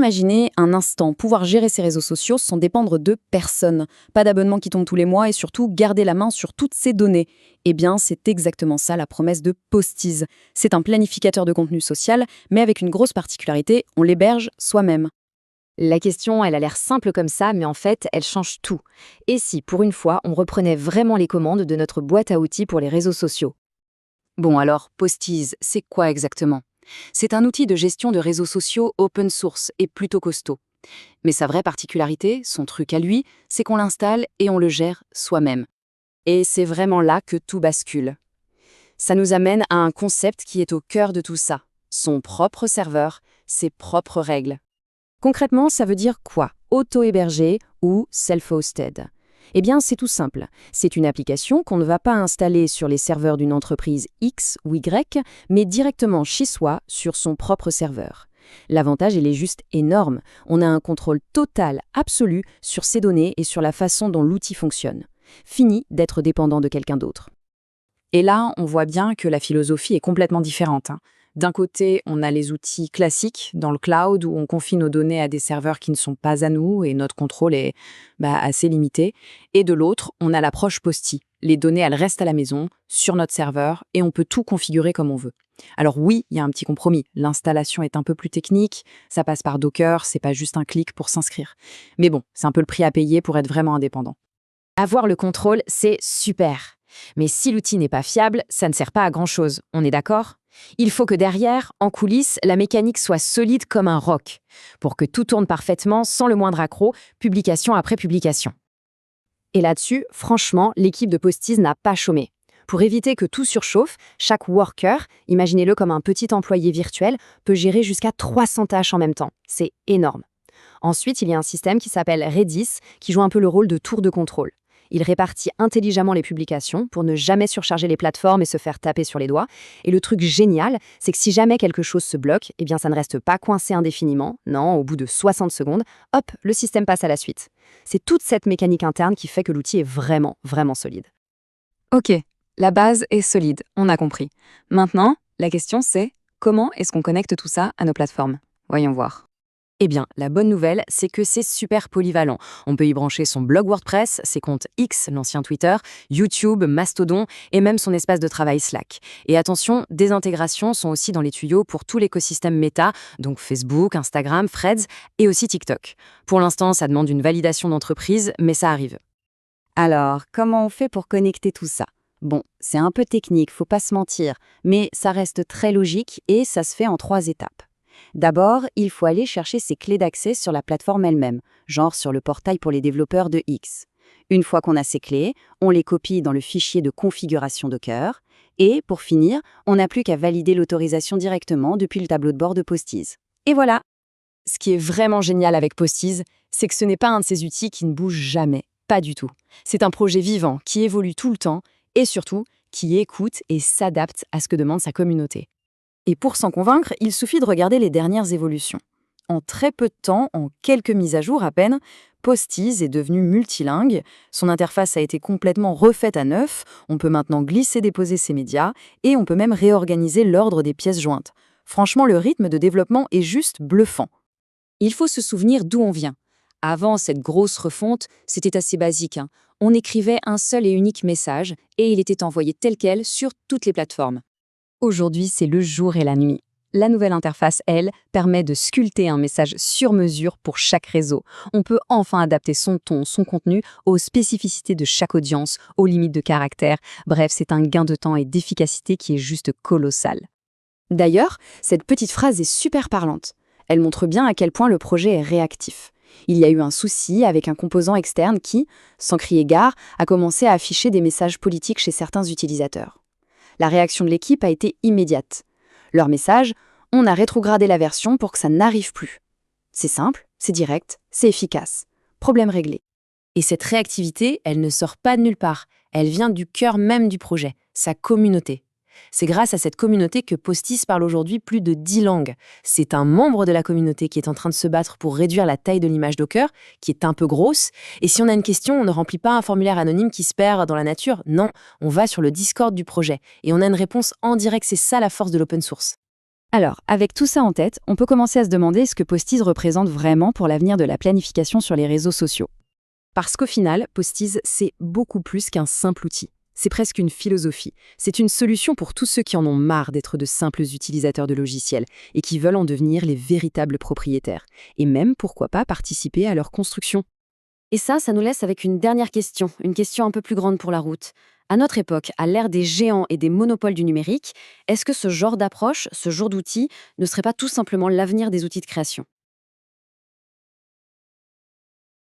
Imaginez un instant pouvoir gérer ses réseaux sociaux sans dépendre de personne. Pas d'abonnement qui tombe tous les mois et surtout garder la main sur toutes ses données. Eh bien, c'est exactement ça la promesse de Postiz. C'est un planificateur de contenu social, mais avec une grosse particularité, on l'héberge soi-même. La question, elle a l'air simple comme ça, mais en fait, elle change tout. Et si, pour une fois, on reprenait vraiment les commandes de notre boîte à outils pour les réseaux sociaux? Bon alors, Postiz, c'est quoi exactement? C'est un outil de gestion de réseaux sociaux open source et plutôt costaud. Mais sa vraie particularité, son truc à lui, c'est qu'on l'installe et on le gère soi-même. Et c'est vraiment là que tout bascule. Ça nous amène à un concept qui est au cœur de tout ça. Son propre serveur, ses propres règles. Concrètement, ça veut dire quoi? Auto-hébergé ou self-hosted? Eh bien, c'est tout simple. C'est une application qu'on ne va pas installer sur les serveurs d'une entreprise X ou Y, mais directement chez soi sur son propre serveur. L'avantage, il est juste énorme. On a un contrôle total, absolu, sur ses données et sur la façon dont l'outil fonctionne. Fini d'être dépendant de quelqu'un d'autre. Et là, on voit bien que la philosophie est complètement différente. D'un côté, on a les outils classiques dans le cloud où on confie nos données à des serveurs qui ne sont pas à nous et notre contrôle est assez limité. Et de l'autre, on a l'approche Posti. Les données, elles restent à la maison, sur notre serveur, et on peut tout configurer comme on veut. Alors oui, il y a un petit compromis. L'installation est un peu plus technique, ça passe par Docker, c'est pas juste un clic pour s'inscrire. Mais bon, c'est un peu le prix à payer pour être vraiment indépendant. Avoir le contrôle, c'est super. Mais si l'outil n'est pas fiable, ça ne sert pas à grand-chose, on est d'accord? Il faut que derrière, en coulisses, la mécanique soit solide comme un roc, pour que tout tourne parfaitement sans le moindre accroc, publication après publication. Et là-dessus, franchement, l'équipe de Postiz n'a pas chômé. Pour éviter que tout surchauffe, chaque worker, imaginez-le comme un petit employé virtuel, peut gérer jusqu'à 300 tâches en même temps. C'est énorme. Ensuite, il y a un système qui s'appelle Redis, qui joue un peu le rôle de tour de contrôle. Il répartit intelligemment les publications pour ne jamais surcharger les plateformes et se faire taper sur les doigts. Et le truc génial, c'est que si jamais quelque chose se bloque, eh bien ça ne reste pas coincé indéfiniment. Non, au bout de 60 secondes, hop, le système passe à la suite. C'est toute cette mécanique interne qui fait que l'outil est vraiment, vraiment solide. Ok, la base est solide, on a compris. Maintenant, la question c'est comment est-ce qu'on connecte tout ça à nos plateformes? Voyons voir. Eh bien, la bonne nouvelle, c'est que c'est super polyvalent. On peut y brancher son blog WordPress, ses comptes X, l'ancien Twitter, YouTube, Mastodon et même son espace de travail Slack. Et attention, des intégrations sont aussi dans les tuyaux pour tout l'écosystème Meta, donc Facebook, Instagram, Threads et aussi TikTok. Pour l'instant, ça demande une validation d'entreprise, mais ça arrive. Alors, comment on fait pour connecter tout ça? Bon, c'est un peu technique, faut pas se mentir, mais ça reste très logique et ça se fait en 3 étapes. D'abord, il faut aller chercher ses clés d'accès sur la plateforme elle-même, genre sur le portail pour les développeurs de X. Une fois qu'on a ces clés, on les copie dans le fichier de configuration Docker. Et, pour finir, on n'a plus qu'à valider l'autorisation directement depuis le tableau de bord de Postiz. Et voilà! Ce qui est vraiment génial avec Postiz, c'est que ce n'est pas un de ces outils qui ne bouge jamais. Pas du tout. C'est un projet vivant qui évolue tout le temps et surtout qui écoute et s'adapte à ce que demande sa communauté. Et pour s'en convaincre, il suffit de regarder les dernières évolutions. En très peu de temps, en quelques mises à jour à peine, Postiz est devenu multilingue, son interface a été complètement refaite à neuf, on peut maintenant glisser-déposer ses médias, et on peut même réorganiser l'ordre des pièces jointes. Franchement, le rythme de développement est juste bluffant. Il faut se souvenir d'où on vient. Avant cette grosse refonte, c'était assez basique. On écrivait un seul et unique message, et il était envoyé tel quel sur toutes les plateformes. Aujourd'hui, c'est le jour et la nuit. La nouvelle interface, elle, permet de sculpter un message sur mesure pour chaque réseau. On peut enfin adapter son ton, son contenu aux spécificités de chaque audience, aux limites de caractère. Bref, c'est un gain de temps et d'efficacité qui est juste colossal. D'ailleurs, cette petite phrase est super parlante. Elle montre bien à quel point le projet est réactif. Il y a eu un souci avec un composant externe qui, sans crier gare, a commencé à afficher des messages politiques chez certains utilisateurs. La réaction de l'équipe a été immédiate. Leur message, on a rétrogradé la version pour que ça n'arrive plus. C'est simple, c'est direct, c'est efficace. Problème réglé. Et cette réactivité, elle ne sort pas de nulle part. Elle vient du cœur même du projet, sa communauté. C'est grâce à cette communauté que Postiz parle aujourd'hui plus de 10 langues. C'est un membre de la communauté qui est en train de se battre pour réduire la taille de l'image Docker, qui est un peu grosse. Et si on a une question, on ne remplit pas un formulaire anonyme qui se perd dans la nature. Non, on va sur le Discord du projet et on a une réponse en direct. C'est ça la force de l'open source. Alors, avec tout ça en tête, on peut commencer à se demander ce que Postiz représente vraiment pour l'avenir de la planification sur les réseaux sociaux. Parce qu'au final, Postiz, c'est beaucoup plus qu'un simple outil. C'est presque une philosophie. C'est une solution pour tous ceux qui en ont marre d'être de simples utilisateurs de logiciels et qui veulent en devenir les véritables propriétaires. Et même, pourquoi pas, participer à leur construction. Et ça nous laisse avec une question un peu plus grande pour la route. À notre époque, à l'ère des géants et des monopoles du numérique, est-ce que ce genre d'approche, ce genre d'outil, ne serait pas tout simplement l'avenir des outils de création ?